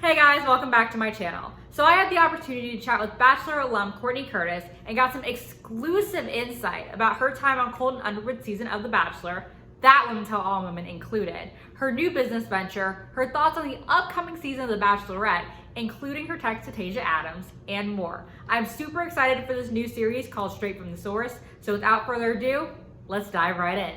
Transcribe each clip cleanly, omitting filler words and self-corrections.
Hey guys, welcome back to my channel. So I had the opportunity to chat with Bachelor Alum Courtney Curtis and got some exclusive insight about her time on Colton Underwood's season of The Bachelor, that Women Tell All Women included, her new business venture, her thoughts on the upcoming season of The Bachelorette, including her text to Tayshia Adams, and more. I'm super excited for this new series called Straight from the Source, so without further ado, let's dive right in.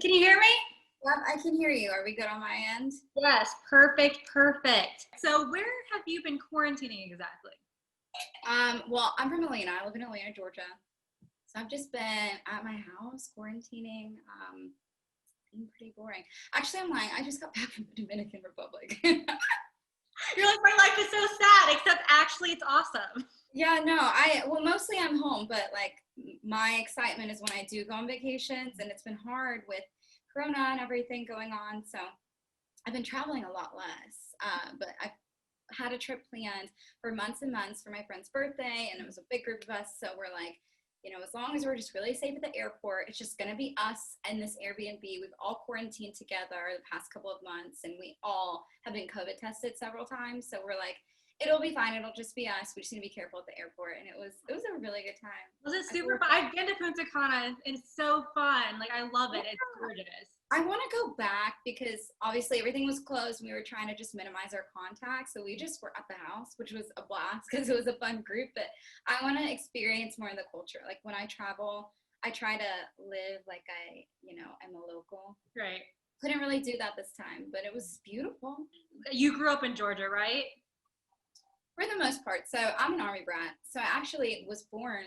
Can you hear me? Yep, I can hear you. Are we good on my end? Yes, perfect. So where have you been quarantining exactly? Well, I'm from Atlanta. I live in Atlanta, Georgia. So I've just been at my house quarantining, being pretty boring. Actually, I'm lying. I just got back from the Dominican Republic. You're like, my life is so sad, except actually it's awesome. Yeah, no, mostly I'm home, but like my excitement is when I do go on vacations, and it's been hard with Corona and everything going on. So I've been traveling a lot less, but I've had a trip planned for months and months for my friend's birthday, and it was a big group of us. So we're like, as long as we're just really safe at the airport, it's just going to be us and this Airbnb. We've all quarantined together the past couple of months, and we all have been COVID tested several times. So we're like, it'll be fine. It'll just be us. We just need to be careful at the airport. And it was a really good time. Was it super fun? I've been to Punta Cana, and it's so fun. Like, I love it. It's gorgeous. I want to go back because obviously everything was closed and we were trying to just minimize our contacts. So we just were at the house, which was a blast because it was a fun group. But I want to experience more of the culture. Like when I travel, I try to live like I'm a local. Right. Couldn't really do that this time, but it was beautiful. You grew up in Georgia, right? For the most part. So I'm an Army brat. So I actually was born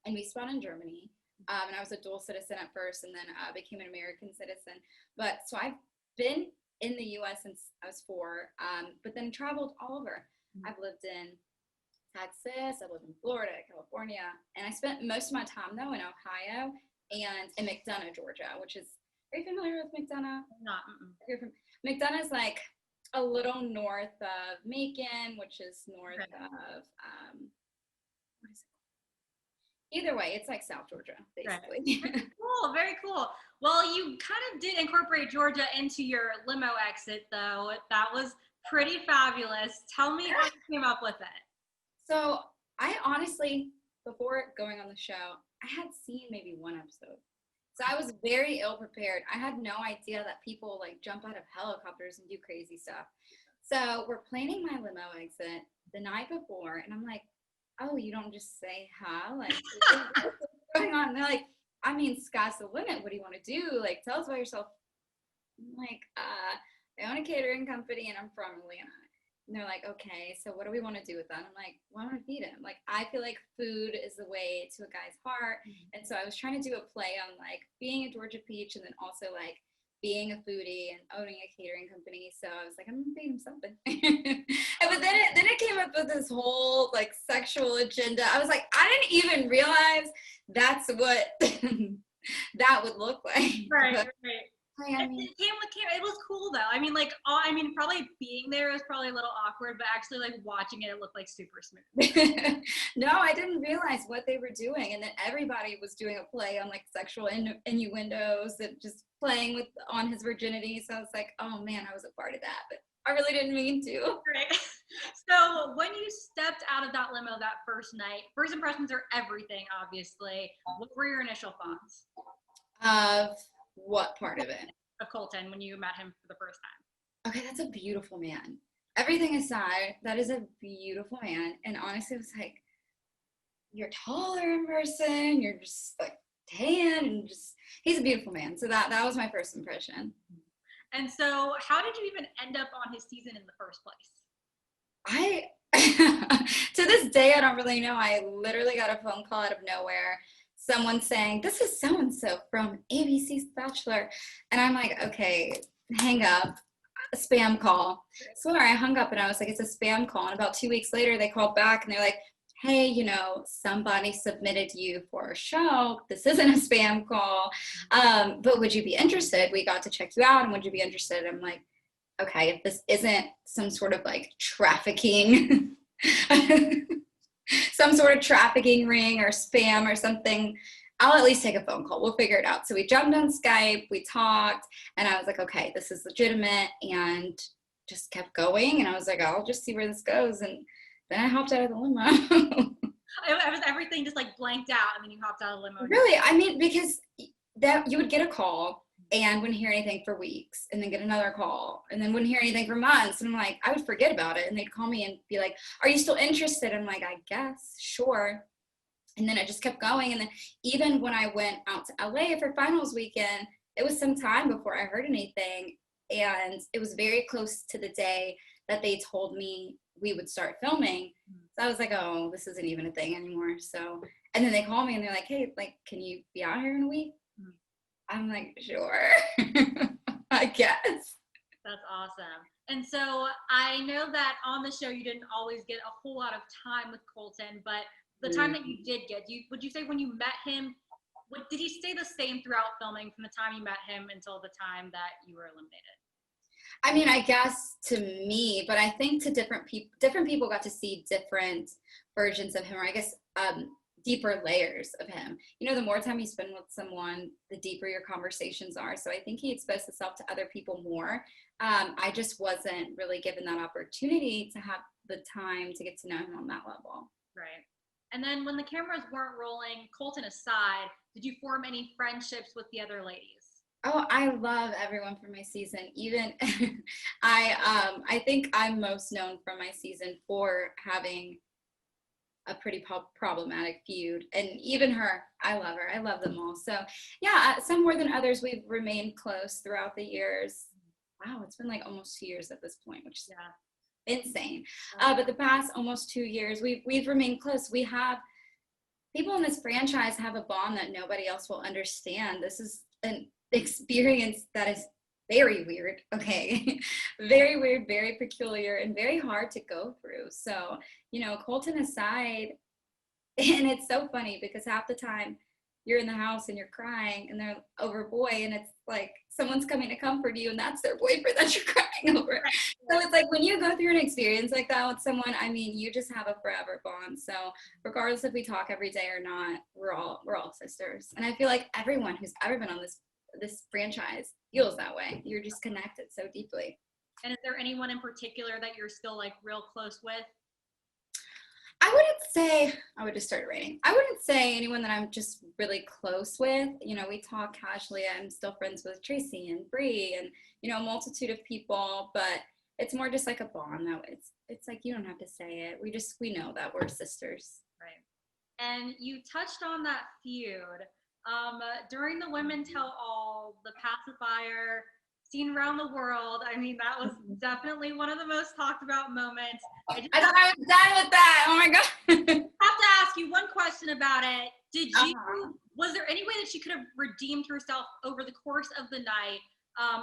and we spawned in Germany. And I was a dual citizen at first, and then became an American citizen. But so I've been in the U.S. since I was 4, but then traveled all over. I've lived in Texas, I've lived in Florida, California, and I spent most of my time, though, in Ohio and in McDonough, Georgia, which is, are you familiar with McDonough? Not. McDonough is like a little north of Macon, which is north of, what is it? Either way, it's like South Georgia, basically. Right. Cool, very cool. Well, you kind of did incorporate Georgia into your limo exit, though. That was pretty fabulous. Tell me how you came up with it. So I honestly, before going on the show, I had seen maybe one episode. So I was very ill prepared. I had no idea that people like jump out of helicopters and do crazy stuff. So we're planning my limo exit the night before, and I'm like, oh, you don't just say, huh? Like, what's going on? And they're like, I mean, sky's the limit. What do you want to do? Like, tell us about yourself. I'm like, I own a catering company and I'm from Atlanta. And they're like, okay, so what do we want to do with that? And I'm like, well, I want to feed him. Like, I feel like food is the way to a guy's heart. And so I was trying to do a play on like being a Georgia peach and then also like being a foodie and owning a catering company. So I was like, I'm gonna feed him something. But then it came up with this whole like sexual agenda. I was like, I didn't even realize that's what that would look like. Right. I mean, It was cool though. Probably being there was probably a little awkward, but actually like watching it looked like super smooth. No, I didn't realize what they were doing, and then everybody was doing a play on like sexual innuendos and just playing on his virginity. So I was like, oh man, I was a part of that, but I really didn't mean to. Right. So when you stepped out of that limo that first night, first impressions are everything, obviously. What were your initial thoughts? Of what part of it? Of Colton when you met him for the first time. Okay, that's a beautiful man. Everything aside, that is a beautiful man. And honestly, it was like, you're taller in person, you're just like tan, and just, he's a beautiful man. So that was my first impression. And so how did you even end up on his season in the first place? To this day, I don't really know. I literally got a phone call out of nowhere. Someone saying, this is so-and-so from ABC's Bachelor. And I'm like, okay, hang up. A spam call. So I hung up and I was like, it's a spam call. And about 2 weeks later, they called back and they're like, hey, somebody submitted you for a show. This isn't a spam call. But would you be interested? We got to check you out, and would you be interested? I'm like, okay, if this isn't some sort of like trafficking some sort of trafficking ring or spam or something, I'll at least take a phone call. We'll figure it out. So we jumped on Skype, we talked, and I was like, okay, this is legitimate, and just kept going. And I was like, I'll just see where this goes. And then I hopped out of the limo. Was everything just like blanked out, and then you hopped out of the limo? Really? I mean, because that you would get a call and wouldn't hear anything for weeks, and then get another call, and then wouldn't hear anything for months. And I'm like, I would forget about it. And they'd call me and be like, are you still interested? I'm like, I guess, sure. And then it just kept going. And then even when I went out to LA for finals weekend, it was some time before I heard anything. And it was very close to the day that they told me we would start filming. So I was like, oh, this isn't even a thing anymore. So, and then they call me and they're like, hey, like, can you be out here in a week? I'm like, sure, I guess. That's awesome. And so I know that on the show, you didn't always get a whole lot of time with Colton, but the time that you did get, would you say when you met him, did he stay the same throughout filming from the time you met him until the time that you were eliminated? I mean, I guess to me, but I think to different people got to see different versions of him, or I guess deeper layers of him. You know, the more time you spend with someone, the deeper your conversations are. So I think he exposed himself to other people more. I just wasn't really given that opportunity to have the time to get to know him on that level. Right. And then when the cameras weren't rolling, Colton aside, did you form any friendships with the other ladies? Oh, I love everyone from my season. Even I think I'm most known from my season for having a pretty problematic feud. And even her, I love her. I love them all. So yeah, some more than others. We've remained close throughout the years. Wow, it's been like almost 2 years at this point, which is insane. But the past almost 2 years, we've remained close. We have people in this franchise have a bond that nobody else will understand. This is an experience that is very weird, okay? Very weird, very peculiar, and very hard to go through. So, you know, Colton aside, and it's so funny because half the time you're in the house and you're crying and they're over boy, and it's like someone's coming to comfort you and that's their boyfriend that you're crying over. So it's like when you go through an experience like that with someone, I mean, you just have a forever bond. So regardless if we talk every day or not, we're all sisters. And I feel like everyone who's ever been on this franchise feels that way. You're just connected so deeply. And is there anyone in particular that you're still like real close with? I would just start rating. I wouldn't say anyone that I'm just really close with. You know, we talk casually. I'm still friends with Tracy and Bree and, you know, a multitude of people, but it's more just like a bond that it's like, you don't have to say it. We know that we're sisters. Right. And you touched on that feud. During the Women Tell All, the pacifier seen around the world, I mean, that was definitely one of the most talked about moments. I thought I was done with that. Oh my God. I have to ask you one question about it. Was there any way that she could have redeemed herself over the course of the night?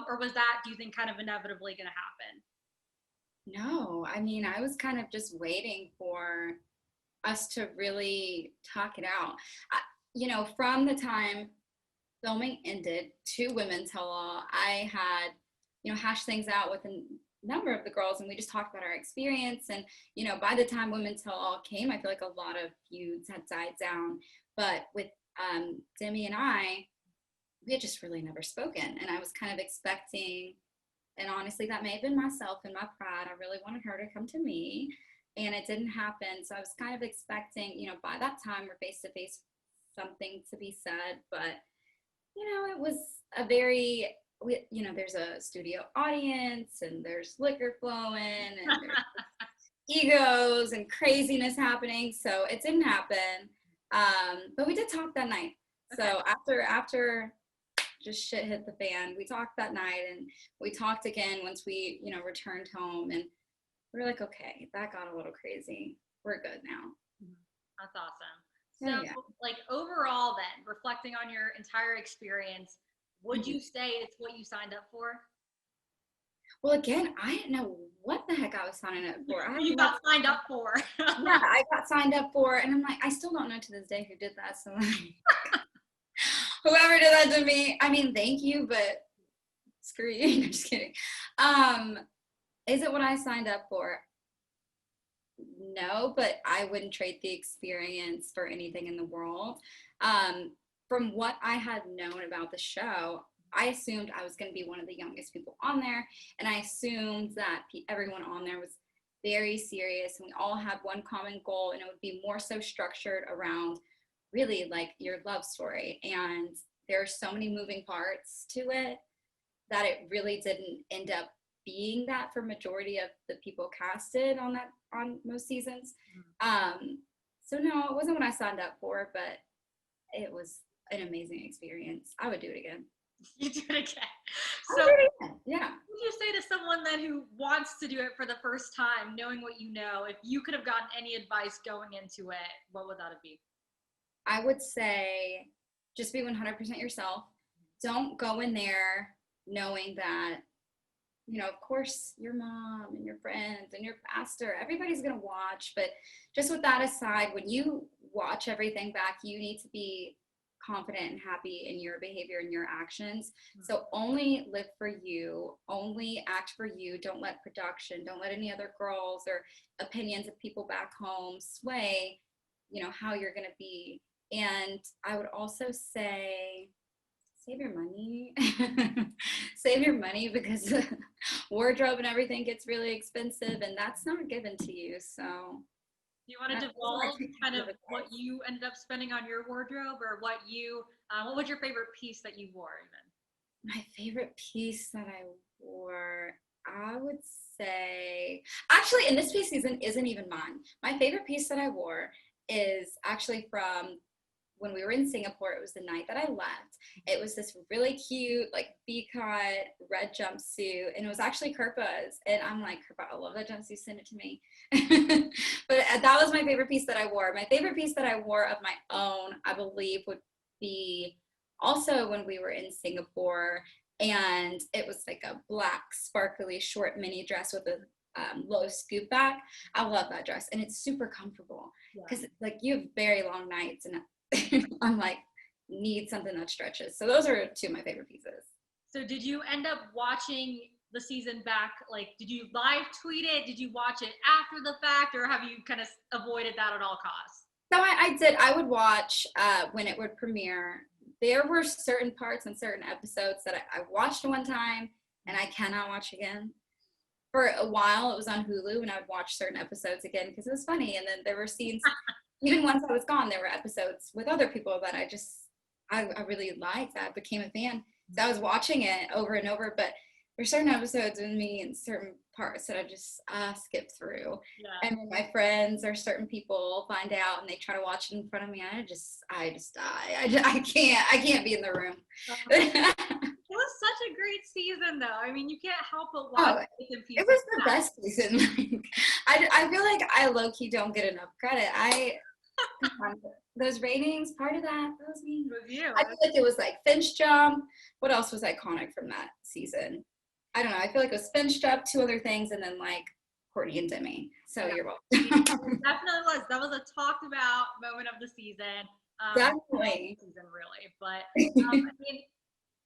Or was that, do you think, kind of inevitably going to happen? No, I mean, I was kind of just waiting for us to really talk it out. You know, from the time filming ended to Women Tell All, I had, you know, hashed things out with a number of the girls, and we just talked about our experience. And, you know, by the time Women Tell All came, I feel like a lot of feuds had died down. But with Demi and I, we had just really never spoken. And I was kind of expecting, and honestly, that may have been myself and my pride. I really wanted her to come to me, and it didn't happen. So I was kind of expecting, you know, by that time we're face to face, something to be said. But, you know, it was a very, you know, there's a studio audience and there's liquor flowing and there's egos and craziness happening. So it didn't happen. But we did talk that night. Okay. So after just shit hit the fan, we talked that night, and we talked again once we, you know, returned home, and we were like, okay, that got a little crazy. We're good now. That's awesome. So, like, overall then, reflecting on your entire experience, would you say it's what you signed up for? Well, again, I didn't know what the heck I was signing up for. You got signed up for. Yeah, I got signed up for, and I'm like, I still don't know to this day who did that. So, like, whoever did that to me, I mean, thank you, but screw you. I'm just kidding. Is it what I signed up for? no, but I wouldn't trade the experience for anything in the world. From what I had known about the show, I assumed I was going to be one of the youngest people on there, and I assumed that everyone on there was very serious, and we all had one common goal, and it would be more so structured around really like your love story. And there are so many moving parts to it that it really didn't end up being that for majority of the people casted on most seasons. So no, it wasn't what I signed up for, but it was an amazing experience. I would do it again. You do it again. I So would do it again. Yeah. what would you say to someone then who wants to do it for the first time, knowing what you know, if you could have gotten any advice going into it, what would that be? I would say just be 100% yourself. Don't go in there knowing that, you know, of course, your mom and your friends and your pastor, everybody's going to watch. But just with that aside, when you watch everything back, you need to be confident and happy in your behavior and your actions. So only live for you, only act for you. Don't let production, don't let any other girls or opinions of people back home sway, you know, how you're going to be. And I would also say, save your money. Save your money, because wardrobe and everything gets really expensive, and that's not given to you. So Do you want to divulge kind of what you ended up spending on your wardrobe, or what was your favorite piece that you wore even? my favorite piece that I wore, I would say, actually, in this past season isn't even mine. My favorite piece that I wore is actually from when we were in Singapore. It was the night that I left. It was this really cute, like V-cut red jumpsuit, and it was actually Kirpa's. And I'm like, Kirpa, I love that jumpsuit. Send it to me. But that was my favorite piece that I wore. My favorite piece that I wore of my own, I believe, would be also when we were in Singapore, and it was like a black sparkly short mini dress with a low scoop back. I love that dress, and it's super comfortable because like you have very long nights, and I'm like, need something that stretches. So those are two of my favorite pieces. So did you end up watching the season back? Like, did you live tweet it? Did you watch it after the fact, or have you kind of avoided that at all costs? So I did. I would watch when it would premiere. There were certain parts and certain episodes that I watched one time and I cannot watch again. For a while, it was on Hulu, and I would watch certain episodes again because it was funny. And then there were scenes, even once I was gone, there were episodes with other people that I really liked. I became a fan. So I was watching it over and over, but there's certain episodes with me and certain parts that I just skip through. Yeah. And when my friends or certain people find out and they try to watch it in front of me, I just die. I can't be in the room. It was such a great season, though. I mean, you can't help but watch it. It was the best season. I feel like I low-key don't get enough credit. Those ratings, part of that was me. It was you. I feel like it was like Finch Jump. What else was iconic from that season? I don't know. I feel like it was Finch Jump, two other things, and then like Courtney and 𝘵𝘵. So you're welcome. It definitely was. That was a talked about moment of the season. Definitely. Season, really. But I mean,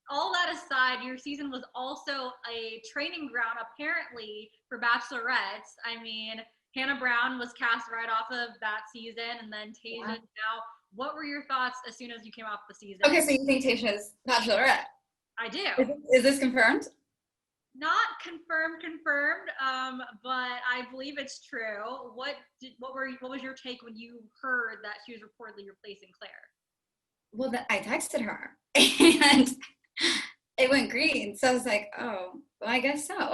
all that aside, your season was also a training ground, apparently, for bachelorettes. I mean, Hannah Brown was cast right off of that season, and then Tasia now. What were your thoughts as soon as you came off the season? Okay, so you think Tashia's Bachelorette? I do. Is this confirmed? Not confirmed, but I believe it's true. What was your take when you heard that she was reportedly replacing Claire? Well, I texted her, and it went green. So I was like, oh, well, I guess so.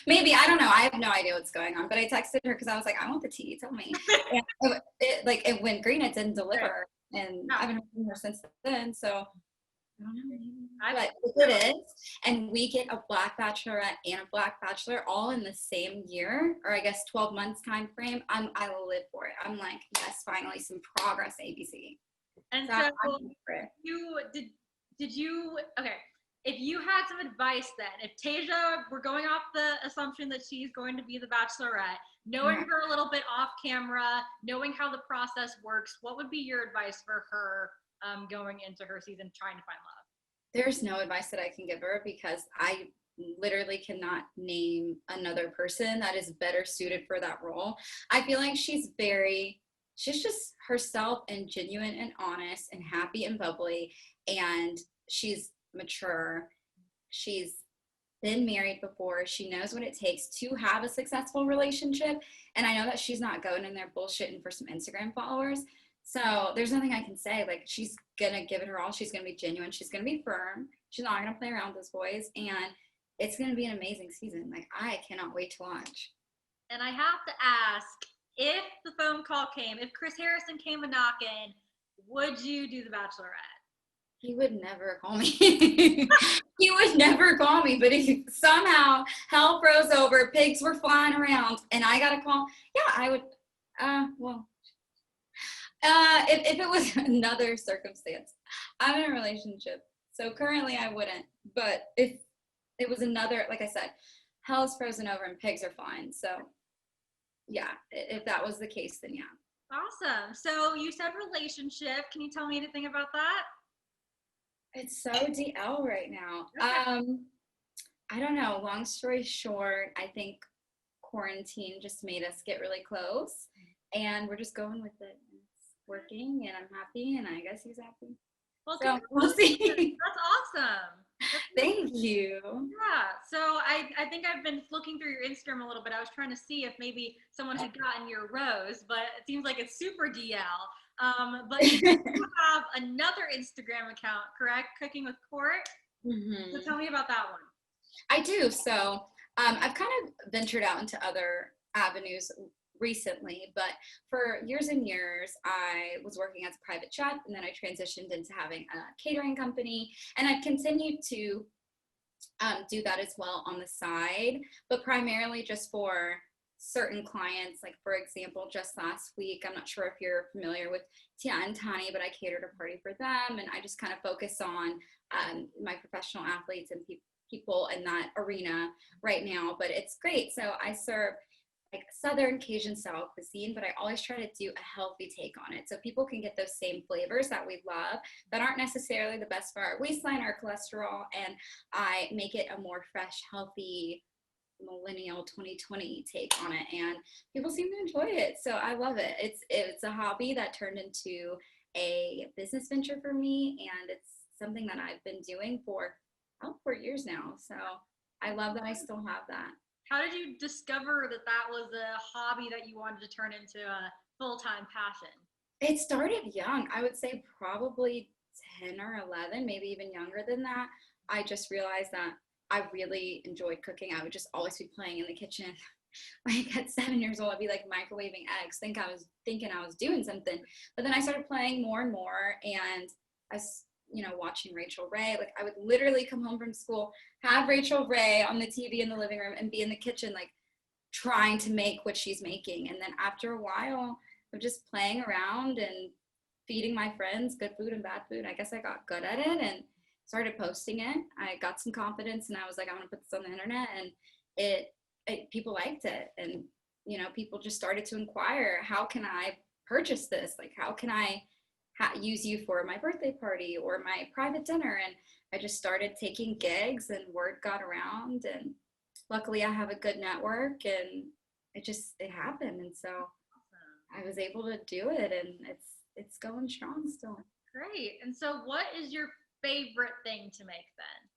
Maybe, I don't know. I have no idea what's going on. But I texted her because I was like, I want the tea. Tell me. And it went green. It didn't deliver. And I haven't heard from her since then. So I don't know. But if it is, and we get a Black Bachelorette and a Black Bachelor all in the same year, or I guess 12 months time frame, I will live for it. I'm like, yes, finally some progress, ABC. And so did you okay, if you had some advice then, if Tasia, we're going off the assumption that she's going to be the Bachelorette, knowing her a little bit off camera, knowing how the process works, what would be your advice for her going into her season trying to find love? There's no advice that I can give her because I literally cannot name another person that is better suited for that role. I feel like she's just herself and genuine and honest and happy and bubbly, and she's mature. She's been married before. She knows what it takes to have a successful relationship. And I know that she's not going in there bullshitting for some Instagram followers. So there's nothing I can say. Like, she's going to give it her all. She's going to be genuine. She's going to be firm. She's not going to play around with those boys. And it's going to be an amazing season. Like, I cannot wait to watch. And I have to ask, if the phone call came, if Chris Harrison came a knocking, would you do The Bachelorette? He would never call me. He would never call me, but if somehow hell froze over, pigs were flying around, and I got a call, yeah, I would, if it was another circumstance. I'm in a relationship, so currently I wouldn't, but if it was another, like I said, hell's frozen over and pigs are flying, so yeah, if that was the case, then yeah. Awesome. So you said relationship. Can you tell me anything about that? It's so DL right now. I don't know. Long story short, I think quarantine just made us get really close, and we're just going with it. It's working, and I'm happy, and I guess he's happy. Well, so we'll see. That's awesome. Thank you. Yeah. So I think I've been looking through your Instagram a little bit. I was trying to see if maybe someone had gotten your rose, but it seems like it's super DL. But you have another Instagram account, correct? Cooking with Court. Mm-hmm. So tell me about that one. I do. So I've kind of ventured out into other avenues recently, but for years and years, I was working as a private chef, and then I transitioned into having a catering company, and I've continued to do that as well on the side, but primarily just for certain clients. Like, for example, just last week, I'm not sure if you're familiar with Tia and Tani, but I catered a party for them, and I just kind of focus on my professional athletes and people in that arena right now. But it's great. So I serve like Southern Cajun style cuisine, but I always try to do a healthy take on it, so people can get those same flavors that we love that aren't necessarily the best for our waistline, our cholesterol, and I make it a more fresh, healthy, millennial 2020 take on it, and people seem to enjoy it, so I love it. It's a hobby that turned into a business venture for me, and it's something that I've been doing for 4 years now, so I love that I still have that. How did you discover that was a hobby that you wanted to turn into a full-time passion? It started young. I would say probably 10 or 11, maybe even younger than that. I just realized that I really enjoyed cooking. I would just always be playing in the kitchen. Like at 7 years old, I'd be like microwaving eggs, thinking I was doing something. But then I started playing more and more, and I was, watching Rachel Ray. Like, I would literally come home from school, have Rachel Ray on the TV in the living room, and be in the kitchen, like trying to make what she's making. And then after a while of just playing around and feeding my friends good food and bad food, I guess I got good at it and started posting it. I got some confidence, and I was like, I want to put this on the internet, and people liked it. And, people just started to inquire, how can I purchase this? Like, how can I use you for my birthday party or my private dinner? And I just started taking gigs, and word got around, and luckily I have a good network, and it happened. And so I was able to do it, and it's going strong still. Great. And so what is your favorite thing to make then?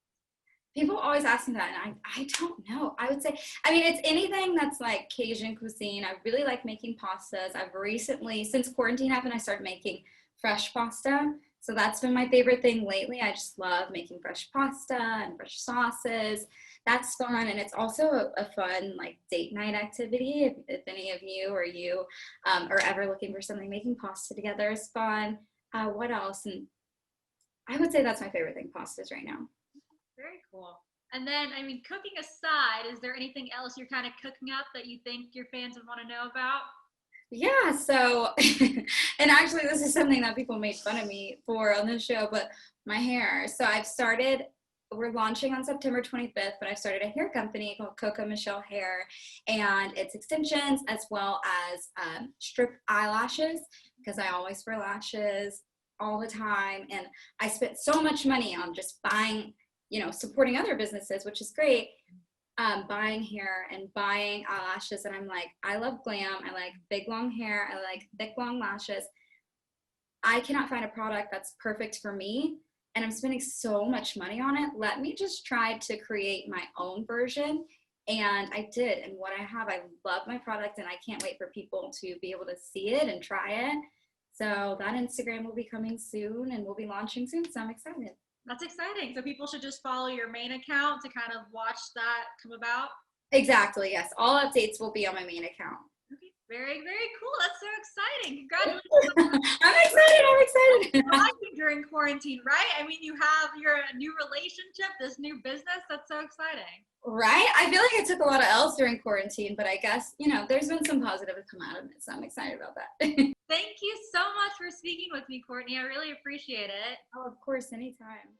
People always ask me that, and I don't know. I would say, it's anything that's like Cajun cuisine. I really like making pastas. I've recently, since quarantine happened, I started making fresh pasta. So that's been my favorite thing lately. I just love making fresh pasta and fresh sauces. That's fun. And it's also a fun like date night activity. If any of you or you are ever looking for something, making pasta together is fun. What else? And I would say that's my favorite thing, pastas right now. Very cool. And then, cooking aside, is there anything else you're kind of cooking up that you think your fans would want to know about? Yeah, so, and actually this is something that people made fun of me for on this show, but my hair. So we're launching on September 25th, but I've started a hair company called Coco Michelle Hair, and it's extensions as well as strip eyelashes, because I always wear lashes all the time, and I spent so much money on just buying supporting other businesses, which is great. Buying hair and buying eyelashes, and I'm like, I love glam. I like big long hair. I like thick long lashes. I cannot find a product that's perfect for me, and I'm spending so much money on it. Let me just try to create my own version. And I did. And what I have, I love my product, and I can't wait for people to be able to see it and try it. So that Instagram will be coming soon, and we'll be launching soon. So I'm excited. That's exciting. So people should just follow your main account to kind of watch that come about. Exactly. Yes. All updates will be on my main account. Okay. Very, very cool. That's so exciting. Congratulations. I'm excited. During quarantine, right? I mean, you have your new relationship, this new business. That's so exciting. Right? I feel like I took a lot of L's during quarantine, but I guess, there's been some positive to come out of it. So I'm excited about that. Thank you so much for speaking with me, Courtney. I really appreciate it. Oh, of course, anytime.